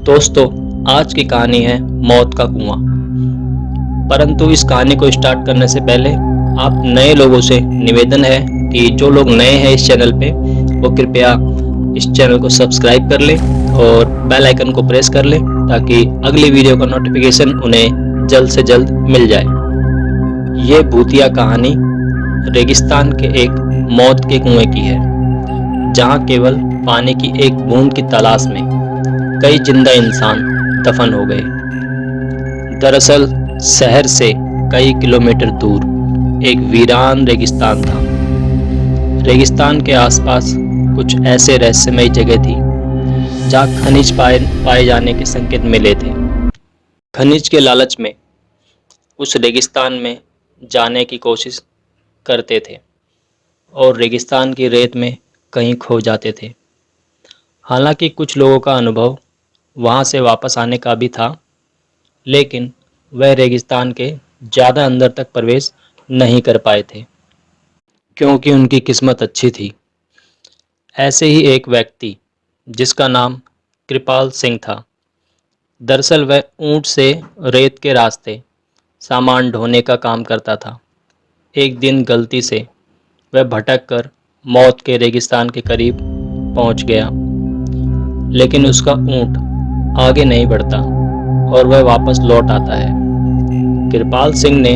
दोस्तों, आज की कहानी है मौत का कुआं। परंतु इस कहानी को स्टार्ट करने से पहले आप नए लोगों से निवेदन है कि जो लोग नए हैं इस चैनल पे वो कृपया इस चैनल को सब्सक्राइब कर लें और बेल आइकन को प्रेस कर लें ताकि अगली वीडियो का नोटिफिकेशन उन्हें जल्द से जल्द मिल जाए। ये भूतिया कहानी रेगिस्तान के एक मौत के कुएं की है, जहाँ केवल पानी की एक बूंद की तलाश में कई जिंदा इंसान दफन हो गए। दरअसल शहर से कई किलोमीटर दूर एक वीरान रेगिस्तान था। रेगिस्तान के आसपास कुछ ऐसे रहस्यमयी जगह थी जहाँ खनिज पाए जाने के संकेत मिले थे। खनिज के लालच में उस रेगिस्तान में जाने की कोशिश करते थे और रेगिस्तान की रेत में कहीं खो जाते थे। हालांकि कुछ लोगों का अनुभव वहाँ से वापस आने का भी था, लेकिन वह रेगिस्तान के ज़्यादा अंदर तक प्रवेश नहीं कर पाए थे क्योंकि उनकी किस्मत अच्छी थी। ऐसे ही एक व्यक्ति जिसका नाम कृपाल सिंह था। दरअसल वह ऊंट से रेत के रास्ते सामान ढोने का काम करता था। एक दिन गलती से वह भटक कर मौत के रेगिस्तान के करीब पहुंच गया, लेकिन उसका ऊंट आगे नहीं बढ़ता और वह वापस लौट आता है। कृपाल सिंह ने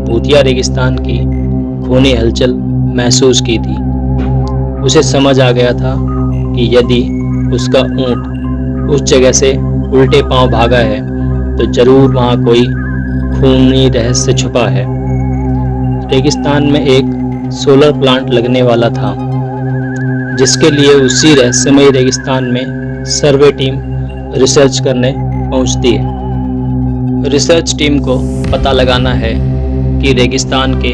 भूतिया रेगिस्तान की खूनी हलचल महसूस की थी। उसे समझ आ गया था कि यदि उसका ऊंट उस जगह से उल्टे पांव भागा है तो जरूर वहां कोई खूनी रहस्य छुपा है। रेगिस्तान में एक सोलर प्लांट लगने वाला था, जिसके लिए उसी रहस्यमयी रेगिस्तान में सर्वे टीम रिसर्च करने पहुंचती है। रिसर्च टीम को पता लगाना है कि रेगिस्तान के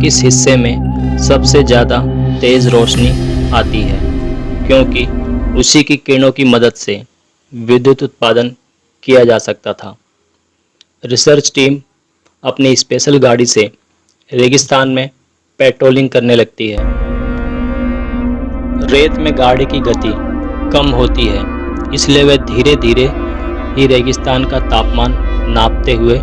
किस हिस्से में सबसे ज़्यादा तेज़ रोशनी आती है, क्योंकि उसी की किरणों की मदद से विद्युत उत्पादन किया जा सकता था। रिसर्च टीम अपनी स्पेशल गाड़ी से रेगिस्तान में पेट्रोलिंग करने लगती है। रेत में गाड़ी की गति कम होती है, इसलिए वे धीरे धीरे ही रेगिस्तान का तापमान नापते हुए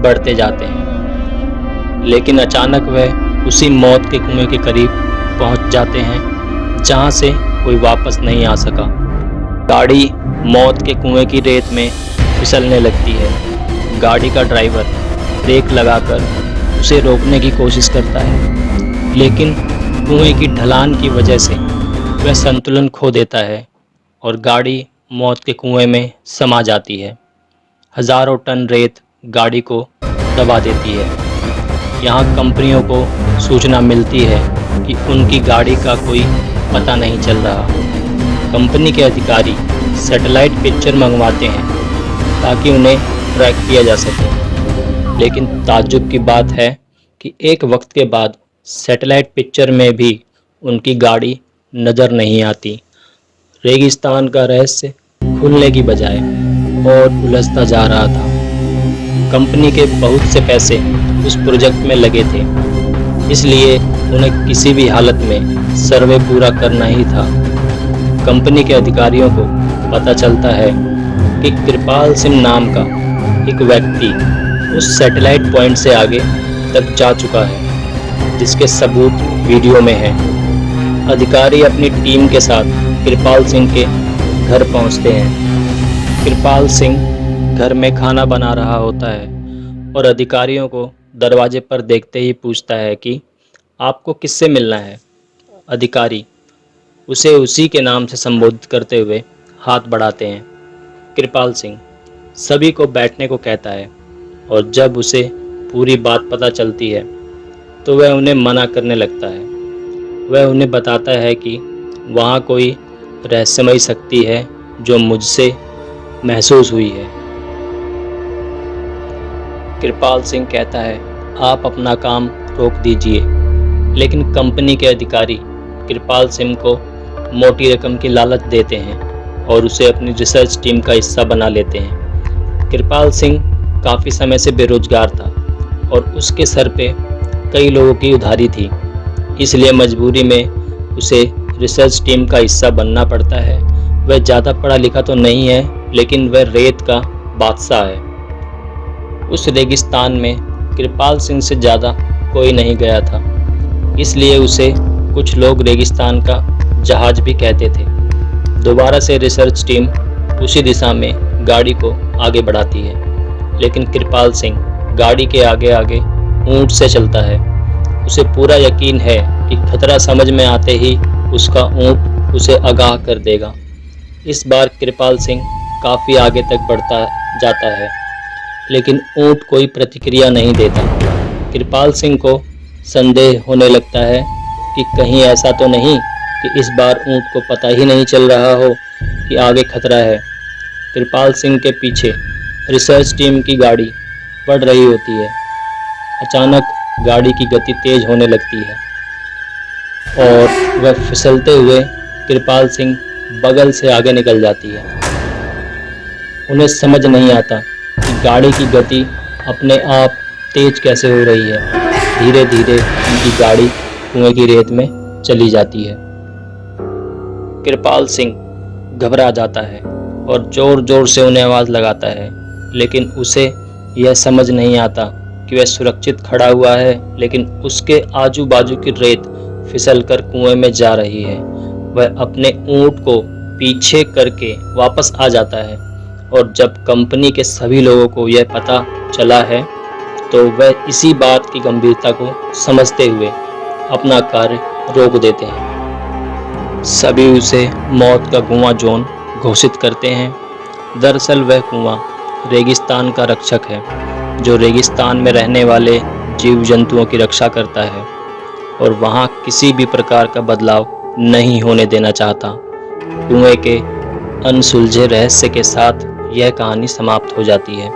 बढ़ते जाते हैं। लेकिन अचानक वह उसी मौत के कुएं के करीब पहुंच जाते हैं जहां से कोई वापस नहीं आ सका। गाड़ी मौत के कुएं की रेत में फिसलने लगती है। गाड़ी का ड्राइवर ब्रेक लगाकर उसे रोकने की कोशिश करता है, लेकिन कुएं की ढलान की वजह से वह संतुलन खो देता है और गाड़ी मौत के कुएं में समा जाती है। हजारों टन रेत गाड़ी को दबा देती है। यहाँ कंपनियों को सूचना मिलती है कि उनकी गाड़ी का कोई पता नहीं चल रहा। कंपनी के अधिकारी सैटेलाइट पिक्चर मंगवाते हैं ताकि उन्हें ट्रैक किया जा सके, लेकिन ताज्जुब की बात है कि एक वक्त के बाद सैटेलाइट पिक्चर में भी उनकी गाड़ी नज़र नहीं आती। रेगिस्तान का रहस्य खुलने की बजाय और उलझता जा रहा था। कंपनी के बहुत से पैसे उस प्रोजेक्ट में लगे थे, इसलिए उन्हें किसी भी हालत में सर्वे पूरा करना ही था। कंपनी के अधिकारियों को पता चलता है कि कृपाल सिंह नाम का एक व्यक्ति उस सैटेलाइट पॉइंट से आगे तक जा चुका है, जिसके सबूत वीडियो में हैं। अधिकारी अपनी टीम के साथ कृपाल सिंह के घर पहुंचते हैं। कृपाल सिंह घर में खाना बना रहा होता है और अधिकारियों को दरवाजे पर देखते ही पूछता है कि आपको किससे मिलना है। अधिकारी उसे उसी के नाम से संबोधित करते हुए हाथ बढ़ाते हैं। कृपाल सिंह सभी को बैठने को कहता है और जब उसे पूरी बात पता चलती है तो वह उन्हें मना करने लगता है। वह उन्हें बताता है कि वहाँ कोई रहस्यमयी शक्ति है जो मुझसे महसूस हुई है। कृपाल सिंह कहता है, आप अपना काम रोक दीजिए, लेकिन कंपनी के अधिकारी कृपाल सिंह को मोटी रकम की लालच देते हैं और उसे अपनी रिसर्च टीम का हिस्सा बना लेते हैं। कृपाल सिंह काफ़ी समय से बेरोजगार था और उसके सर पे कई लोगों की उधारी थी, इसलिए मजबूरी में उसे रिसर्च टीम का हिस्सा बनना पड़ता है वह ज़्यादा पढ़ा लिखा तो नहीं है, लेकिन वह रेत का बादशाह है। उस रेगिस्तान में कृपाल सिंह से ज़्यादा कोई नहीं गया था, इसलिए उसे कुछ लोग रेगिस्तान का जहाज भी कहते थे। दोबारा से रिसर्च टीम उसी दिशा में गाड़ी को आगे बढ़ाती है, लेकिन कृपाल सिंह गाड़ी के आगे आगे ऊंट से चलता है। उसे पूरा यकीन है कि खतरा समझ में आते ही उसका ऊंट उसे आगाह कर देगा। इस बार कृपाल सिंह काफ़ी आगे तक बढ़ता जाता है, लेकिन ऊंट कोई प्रतिक्रिया नहीं देता। कृपाल सिंह को संदेह होने लगता है कि कहीं ऐसा तो नहीं कि इस बार ऊंट को पता ही नहीं चल रहा हो कि आगे खतरा है। कृपाल सिंह के पीछे रिसर्च टीम की गाड़ी बढ़ रही होती है। अचानक गाड़ी की गति तेज होने लगती है और वह फिसलते हुए कृपाल सिंह बगल से आगे निकल जाती है। उन्हें समझ नहीं आता कि गाड़ी की गति अपने आप तेज कैसे हो रही है। धीरे धीरे उनकी गाड़ी कुएं की रेत में चली जाती है। कृपाल सिंह घबरा जाता है और जोर जोर से उन्हें आवाज़ लगाता है, लेकिन उसे यह समझ नहीं आता कि वह सुरक्षित खड़ा हुआ है, लेकिन उसके आजू बाजू की रेत फिसलकर कुएं में जा रही है। वह अपने ऊंट को पीछे करके वापस आ जाता है और जब कंपनी के सभी लोगों को यह पता चला है तो वह इसी बात की गंभीरता को समझते हुए अपना कार्य रोक देते हैं। सभी उसे मौत का कुआं जोन घोषित करते हैं। दरअसल वह कुआं रेगिस्तान का रक्षक है, जो रेगिस्तान में रहने वाले जीव जंतुओं की रक्षा करता है और वहाँ किसी भी प्रकार का बदलाव नहीं होने देना चाहता। कुएं के अनसुलझे रहस्य के साथ यह कहानी समाप्त हो जाती है।